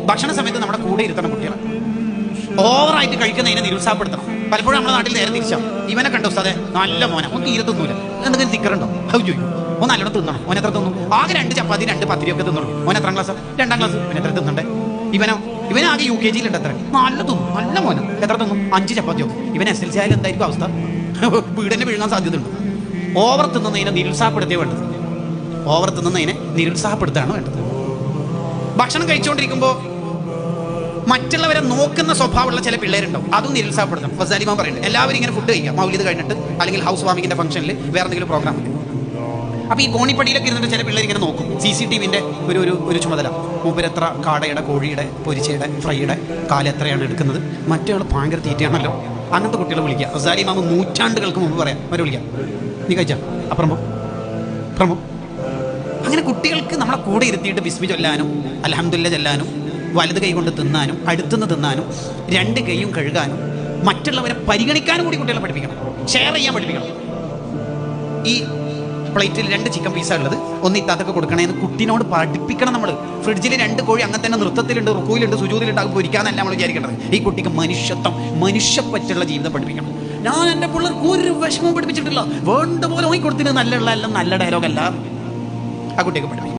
ഭക്ഷണ സമയത്ത് നമ്മുടെ കൂടെ ഇരുത്തണം കുട്ടികളെ. ഓവറായിട്ട് കഴിക്കുന്നതിനെ നിരുത്സാഹപ്പെടുത്തണം. പലപ്പോഴും നമ്മുടെ നാട്ടിൽ നേരെ തിരിച്ചാണ്. ഇവനെ കണ്ടോ ഉസ്താദേ, നല്ല മോന, ഒന്ന് തീരെ തിന്നൂല, എന്തെങ്കിലും തിക്കറുണ്ടോ, അത് ചോദിക്കും. ഒന്ന് നല്ലോണം തിന്നണം. ഓൻ എത്ര തിന്നു? ആകെ 2 ചപ്പാത്തി 2 പത്തിരിയൊക്കെ തിന്നുള്ളൂ. ഓൻ എത്രാം ക്ലാസ്? 2ാം ക്ലാസ്. ഇവൻ എത്ര തിന്നണ്ടേ? ഇവനാകെ UKG എത്ര? നല്ല തിന്നു, നല്ല മോന. എത്ര തിന്നു? 5 ചപ്പാത്തിയോ. ഇവൻ SLC ആയാലും എന്തായിരിക്കും അവസ്ഥ? വീടിനെ വിഴുങ്ങാൻ സാധ്യതയുണ്ട്. ഓവർ തിന്നുന്നതിനെ നിരുത്സാഹപ്പെടുത്തിയേ വേണ്ടത്. ഓവർ തിന്നുന്നതിനെ നിരുത്സാഹപ്പെടുത്തുകയാണ് വേണ്ടത്. ഭക്ഷണം കഴിച്ചുകൊണ്ടിരിക്കുമ്പോൾ മറ്റുള്ളവരെ നോക്കുന്ന സ്വഭാവമുള്ള ചില പിള്ളേരുണ്ടാവും, അതും നിരുത്സാഹപ്പെടുത്തണം. ഫസാലിമാൻ പറയുന്നത് എല്ലാവരും ഇങ്ങനെ ഫുഡ് കഴിക്കുക മൗലിദ് കഴിഞ്ഞിട്ട്, അല്ലെങ്കിൽ ഹൗസ് വാമിങ്ങിന്റെ ഫംഗ്ഷനിൽ, വേറെ എന്തെങ്കിലും പ്രോഗ്രാം. അപ്പോൾ ഈ കോണിപ്പടിയിലൊക്കെ ഇരുന്നിട്ട് ചില പിള്ളേർ ഇങ്ങനെ നോക്കും. CCTVന്റെ ഒരു ചുമതല. മൂപ്പരെത്ര കാടയുടെ, കോഴിയുടെ, പൊരിച്ചയുടെ, ഫ്രൈയുടെ കാല് എത്രയാണ് എടുക്കുന്നത്, മറ്റേ ആൾ ഭയങ്കര തീറ്റയാണല്ലോ. അങ്ങനത്തെ കുട്ടികളെ വിളിക്കുക. ഫസാലിമാമ നൂറ്റാണ്ടുകൾക്ക് മുമ്പ് പറയാം, അവരെ വിളിക്കാം. നീ കഴിച്ചാ അപ്പുറം പോ. അങ്ങനെ കുട്ടികൾക്ക് നമ്മളെ കൂടെ ഇരുത്തിയിട്ട് ബിസ്മി ചൊല്ലാനും അൽഹംദുലില്ലാ ചൊല്ലാനും, വലത് കൈ കൊണ്ട് തിന്നാനും, അടുത്തുനിന്ന് തിന്നാനും, 2 കൈയും കഴുകാനും, മറ്റുള്ളവരെ പരിഗണിക്കാനും കൂടി കുട്ടികളെ പഠിപ്പിക്കണം. ഷെയർ ചെയ്യാൻ പഠിപ്പിക്കണം. ഈ പ്ലേറ്റിൽ 2 ചിക്കൻ പീസാ ഉള്ളത്, ഒന്ന് ഇത്താത്തൊക്കെ കൊടുക്കണേന്ന് കുട്ടീനോട് പഠിപ്പിക്കണം നമ്മൾ. ഫ്രിഡ്ജിൽ 2 കോഴി അങ്ങനെ തന്നെ നൃത്തത്തിലുണ്ട്, റുക്കൂയിലുണ്ട്, സുജൂദിലുണ്ട്, അത് പൊരിക്കാന്നല്ല നമ്മൾ വിചാരിക്കേണ്ടത്. ഈ കുട്ടിക്ക് മനുഷ്യപ്പറ്റുള്ള ജീവിതം പഠിപ്പിക്കണം. ഞാൻ എൻ്റെ പിള്ളേർക്ക് ഒരു വിഷമവും പഠിപ്പിച്ചിട്ടില്ല, വേണ്ട പോലെ വാങ്ങിക്കൊടുത്തിന്, നല്ല ഡയലോഗല്ല ആ കുട്ടിക്ക് പഠിപ്പിക്കും.